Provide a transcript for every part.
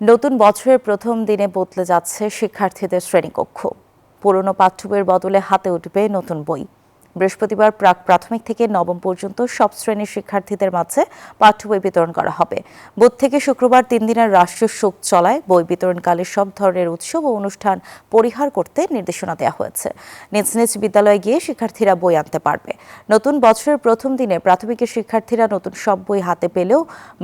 নতুন বছরের প্রথম দিনে বদলে যাচ্ছে শিক্ষার্থীদের শ্রেণীকক্ষ। পুরনো পাঠ্যবইয়ের বদলে হাতে উঠবে নতুন বই। বৃহস্পতিবার প্রাক প্রাথমিক থেকে নবম পর্যন্ত সব শ্রেণীর শিক্ষার্থীদের মাঝে পাঠ্য বই বিতরণ করা হবে। বুধ থেকে শুক্রবার 3 দিনের রাষ্ট্রীয় শোক চলায় বই বিতরণকালে সব ধরনের উৎসব ও অনুষ্ঠান পরিহার করতে নির্দেশনা দেওয়া হয়েছে। নিজ নিজ বিদ্যালয়ে গিয়ে শিক্ষার্থীরা বই আনতে পারবে। নতুন বছরের প্রথম দিনে প্রাথমিকের শিক্ষার্থীরা নতুন সব বই হাতে পেলেও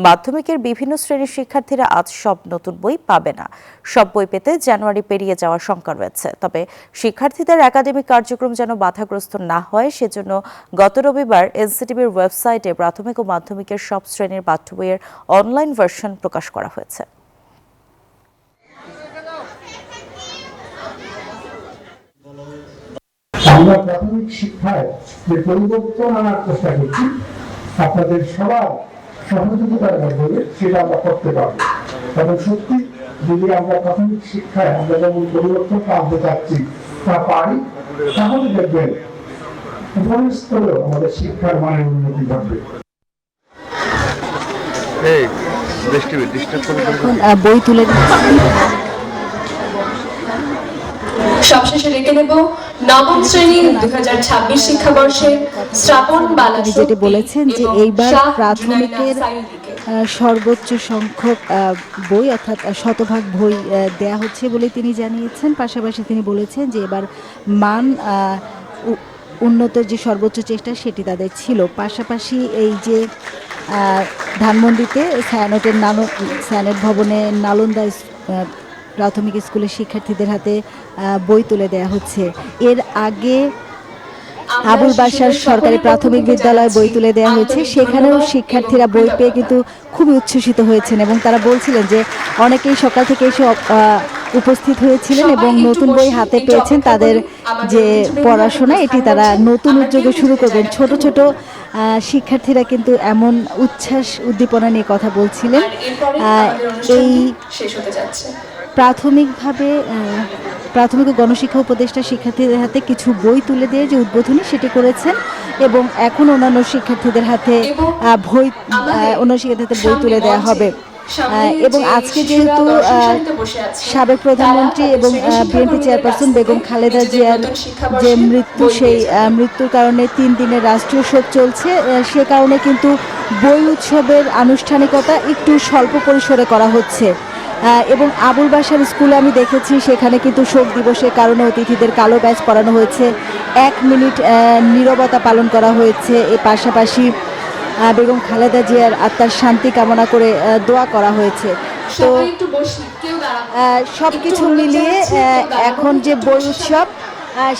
মাধ্যমিকের বিভিন্ন শ্রেণীর শিক্ষার্থীরা আজ সব নতুন বই পাবে না। সব বই পেতে জানুয়ারি পেরিয়ে যাওয়ার শঙ্কা রয়েছে। তবে শিক্ষার্থীদের একাডেমিক কার্যক্রম যেন বাধাগ্রস্ত না হয় সেজন্য গত রবিবার এনসিটিবির ওয়েবসাইটে প্রাথমিক ও মাধ্যমিকের সব শ্রেণীর পাঠ্য বইয়ের অনলাইন ভার্সন প্রকাশ করা হয়েছে। আমরা প্রাথমিক শিক্ষায় যে পরিবর্তন আনার চেষ্টা করছি আপনাদের সবার সহযোগিতার মাধ্যমে সেটা আমরা করতে পারবো। তবে সত্যি যদি আমরা প্রাথমিক শিক্ষায় আমরা যেমন পরিবর্তনটা আনতে চাচ্ছি তা পারি, তাহলে দেখবেন উপরের স্তরেও আমাদের শিক্ষার মানের উন্নতি ঘটবে। বই তুলে সবশেষে রেখে নেব নবম শ্রেণী 2026 শিক্ষাবর্ষে শ্রাবণ বালা যেটি বলেছেন যে এইবার প্রাথমিকের সর্বোচ্চ সংখ্যক বই অর্থাৎ শতভাগ বই দেয়া হচ্ছে বলে তিনি জানিয়েছেন। পাশাপাশি তিনি বলেছেন যে এবার মান উন্নতের যে সর্বোচ্চ চেষ্টা সেটি তাদের ছিল। পাশাপাশি এই যে ধানমন্ডিতে সায়ানট ভবনে নালন্দা প্রাথমিক স্কুলের শিক্ষার্থীদের হাতে বই তুলে দেওয়া হচ্ছে। এর আগে আবুল বাশার সরকারি প্রাথমিক বিদ্যালয়ে বই তুলে দেওয়া হয়েছে, সেখানেও শিক্ষার্থীরা বই পেয়ে কিন্তু খুবই উচ্ছ্বসিত হয়েছেন এবং তারা বলছিলেন যে অনেকেই সকাল থেকে এসে উপস্থিত হয়েছিলেন এবং নতুন বই হাতে পেয়েছেন। তাদের যে পড়াশোনা এটি তারা নতুন উদ্যোগে শুরু করবেন। ছোট ছোট শিক্ষার্থীরা কিন্তু এমন উচ্ছ্বাস উদ্দীপনা নিয়ে কথা বলছিলেন। এই প্রাথমিক ও গণশিক্ষা উপদেষ্টা শিক্ষার্থীদের হাতে কিছু বই তুলে দিয়ে যে উদ্বোধনী সেটি করেছেন এবং এখন অন্যান্য শিক্ষার্থীদের হাতে বই তুলে দেওয়া হবে। এবং আজকে যেহেতু সাবেক প্রধানমন্ত্রী এবং বিএনপি চেয়ারপারসন বেগম খালেদা জিয়ার যে মৃত্যু, সেই মৃত্যুর কারণে 3 দিনের রাষ্ট্রীয় শোক চলছে, সে কারণে কিন্তু বই উৎসবের আনুষ্ঠানিকতা একটু স্বল্প পরিসরে করা হচ্ছে। এবং আবুল বাশার স্কুলে আমি দেখেছি সেখানে কিন্তু শোক দিবসের কারণে অতিথিদের কালো ব্যাজ পরানো হয়েছে, 1 মিনিট নীরবতা পালন করা হয়েছে। এর পাশাপাশি বেগম খালেদা জিয়ার আত্মার শান্তি কামনা করে দোয়া করা হয়েছে। তো সবকিছু মিলিয়ে এখন যে বই উৎসব,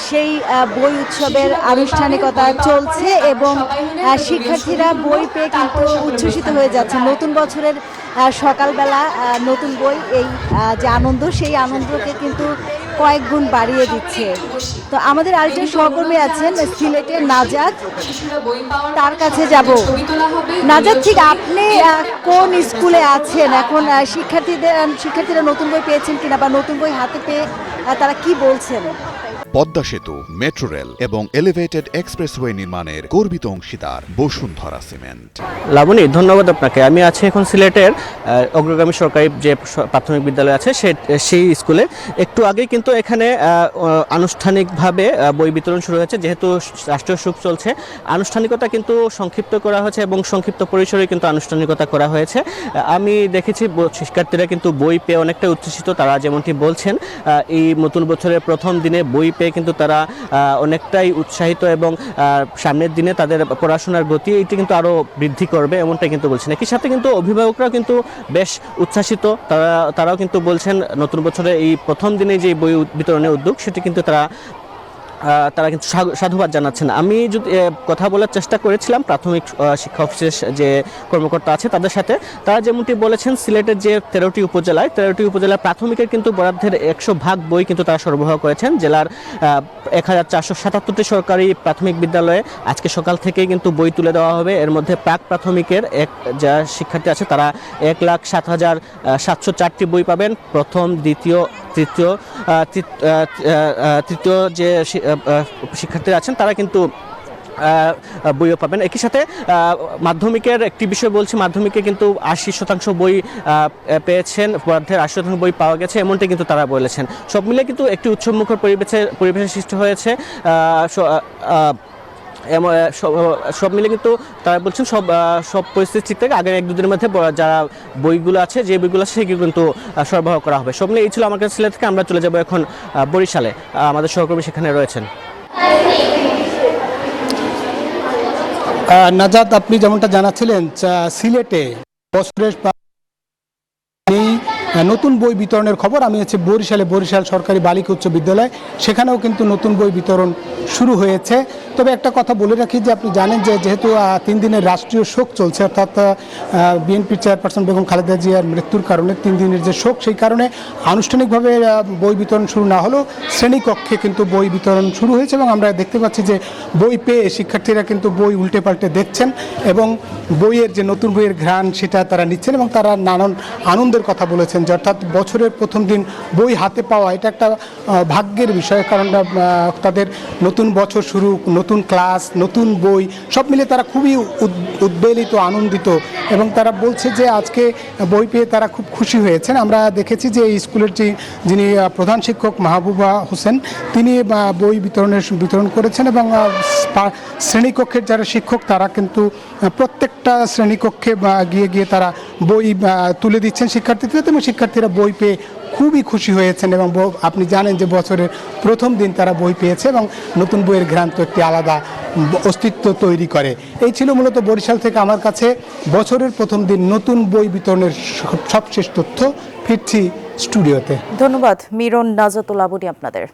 সেই বই উৎসবের আনুষ্ঠানিকতা চলছে এবং শিক্ষার্থীরা বই পেয়ে কিন্তু উচ্ছ্বসিত হয়ে যাচ্ছে। নতুন বছরের সকালবেলা নতুন বই, এই যে আনন্দ, সেই আনন্দকে কিন্তু কয়েক গুণ বাড়িয়ে দিচ্ছে। তো আমাদের আরেকজন সহকর্মী আছেন সিলেটের নাজাত, তার কাছে যাব। নাজাত, ঠিক আপনি কোন স্কুলে আছেন এখন? শিক্ষার্থীরা নতুন বই পেয়েছেন কিনা বা নতুন বই হাতে পেয়ে তারা কি বলছেন? পদ্মা সেতু, মেট্রো রেল এবং এলিভেটেড এক্সপ্রেসওয়ে নির্মাণের গর্বিত অংশীদার বসুন্ধরা সিমেন্ট। লাবণী, ধন্যবাদ আপনাকে। আমি আছি এখন সিলেটের অগ্রগামী সরকারি যে প্রাথমিক বিদ্যালয় আছে সেই স্কুলে। একটু আগে কিন্তু এখানে আনুষ্ঠানিকভাবে বই বিতরণ শুরু হয়েছে। যেহেতু রাষ্ট্রীয় শোক চলছে, আনুষ্ঠানিকতা কিন্তু সংক্ষিপ্ত করা হয়েছে এবং সংক্ষিপ্ত পরিসরে কিন্তু আনুষ্ঠানিকতা করা হয়েছে। আমি দেখেছি শিক্ষার্থীরা কিন্তু বই পেয়ে অনেকটা উচ্ছ্বসিত। তারা যেমনটি বলছেন, এই নতুন বছরের প্রথম দিনে বই পেয়ে কিন্তু তারা অনেকটাই উৎসাহিত এবং সামনের দিনে তাদের পড়াশোনার গতি এটি কিন্তু আরও বৃদ্ধি করবে, এমনটাই কিন্তু বলছেন। একই সাথে কিন্তু অভিভাবকরাও কিন্তু বেশ উচ্ছ্বাসিত। তারাও কিন্তু বলছেন নতুন বছরে এই প্রথম দিনে যে বই বিতরণের উদ্যোগ সেটি কিন্তু তারা কিন্তু সাধুবাদ জানাচ্ছেন। আমি যদি কথা বলার চেষ্টা করেছিলাম প্রাথমিক শিক্ষা অফিসের যে কর্মকর্তা আছে তাদের সাথে, তারা যেমনটি বলেছেন সিলেটের যে 13টি উপজেলায় প্রাথমিকের কিন্তু বরাদ্দের 100% বই কিন্তু তারা সরবরাহ করেছেন। জেলার 1477টি সরকারি প্রাথমিক বিদ্যালয়ে আজকে সকাল থেকেই কিন্তু বই তুলে দেওয়া হবে। এর মধ্যে প্রাক প্রাথমিকের যা শিক্ষার্থী আছে তারা 1,07,704টি বই পাবেন। প্রথম, দ্বিতীয়, তৃতীয় যে শিক্ষার্থীরা আছেন তারা কিন্তু বইও পাবেন। একই সাথে মাধ্যমিকের একটি বিষয় বলছি, মাধ্যমিকে কিন্তু 80% বই পেয়েছেন, পদার্থের 80% বই পাওয়া গেছে, এমনটাই কিন্তু তারা বলেছেন। সব মিলে কিন্তু একটি উৎসবমুখর পরিবেশের সৃষ্টি হয়েছে। সব মিলে কিন্তু তারা বলছেন সব পরিস্থিতি ঠিক থাকে। আগের 1-2 দিনের মধ্যে যারা বইগুলো আছে, যে বইগুলো আছে সেগুলো কিন্তু সরবরাহ করা হবে। সব মিলে এই ছিল আমার কাছে সিলেট থেকে। আমরা চলে যাব এখন বরিশালে, আমাদের সহকর্মী সেখানে রয়েছেন। নাজাত, আপনি যেমনটা জানাচ্ছিলেন, সিলেটে বছরের এই নতুন বই বিতরণের খবর। আমি হচ্ছে বরিশাল সরকারি বালিকা উচ্চ বিদ্যালয়, সেখানেও কিন্তু নতুন বই বিতরণ শুরু হয়েছে। তবে একটা কথা বলে রাখি যে আপনি জানেন যে যেহেতু 3 দিনের রাষ্ট্রীয় শোক চলছে, অর্থাৎ বিএনপির চেয়ারপারসন বেগম খালেদা জিয়ার মৃত্যুর কারণে 3 দিনের যে শোক, সেই কারণে আনুষ্ঠানিকভাবে বই বিতরণ শুরু না হলেও শ্রেণীকক্ষে কিন্তু বই বিতরণ শুরু হয়েছে এবং আমরা দেখতে পাচ্ছি যে বই পেয়ে শিক্ষার্থীরা কিন্তু বই উল্টে পাল্টে দেখছেন এবং বইয়ের যে নতুন বইয়ের ঘ্রাণ সেটা তারা নিচ্ছেন এবং তারা নানান আনন্দের কথা বলেছেন যে অর্থাৎ বছরের প্রথম দিন বই হাতে পাওয়া এটা একটা ভাগ্যের বিষয়। কারণ তাদের নতুন বছর শুরু, নতুন ক্লাস, নতুন বই, সব মিলে তারা খুবই উদ্বেলিত, আনন্দিত এবং তারা বলছে যে আজকে বই পেয়ে তারা খুব খুশি হয়েছেন। আমরা দেখেছি যে এই স্কুলের যিনি প্রধান শিক্ষক মাহবুবা হোসেন, তিনি বই বিতরণ করেছেন এবং শ্রেণীকক্ষের যারা শিক্ষক তারা কিন্তু প্রত্যেকটা শ্রেণীকক্ষে গিয়ে তারা বই তুলে দিচ্ছেন শিক্ষার্থীদের এবং শিক্ষার্থীরা বই পেয়ে খুবই খুশি হয়েছেন এবং আপনি জানেন যে বছরের প্রথম দিন তারা বই পেয়েছে এবং নতুন বইয়ের ঘ্রাণ তো একটি আলাদা অস্তিত্ব তৈরি করে। এই ছিল মূলত বরিশাল থেকে আমার কাছে বছরের প্রথম দিন নতুন বই বিতরণের সবশেষ তথ্য। ফিরছি স্টুডিওতে। ধন্যবাদ মিরন, নাজাতুল আবুনি আপনাদের।